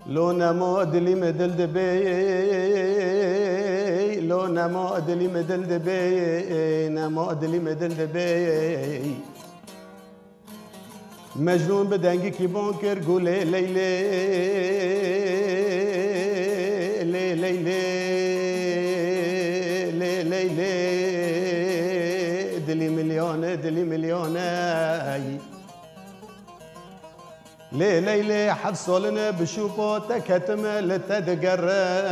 لو نماد لي مدل دبي لو نماد لي مدل دبي نماد لي مدل دبي مجنون بدنگی کی بانکر گوله لیلی لیلی لیلی دلی مليونه ليلي حفصلنا بشوفوته كتم لتدقرم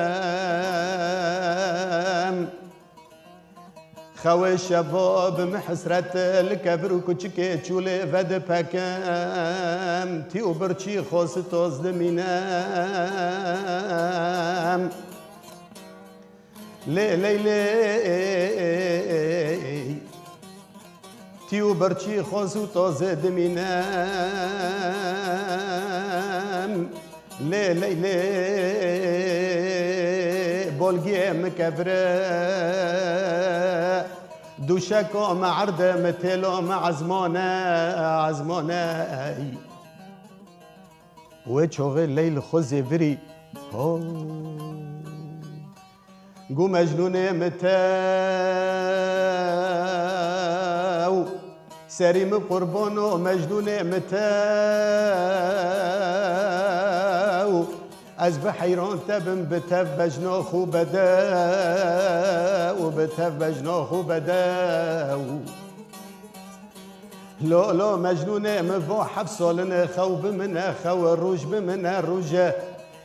خوي الشباب محسرة الكبر وكتشكي تشولي فد بكم تيو برشي خوص توز دمينام ليلي تيو برشي خوص توز دمينام ليلي بولجي مكبره دوشكو مع عرضه مثلو مع عزمانه وشغل ليل خزي بري قو مجنون متاو سريم قربانو مجنون متاو از بحيران تبن بتف بجناخو بداو بتف بجناخو بداو لو مجنون مفو حفصلن خو بمن خو الروج بمن الروج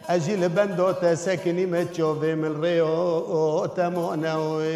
اجي لبندو تسكني متشوفي من ريو تمونوي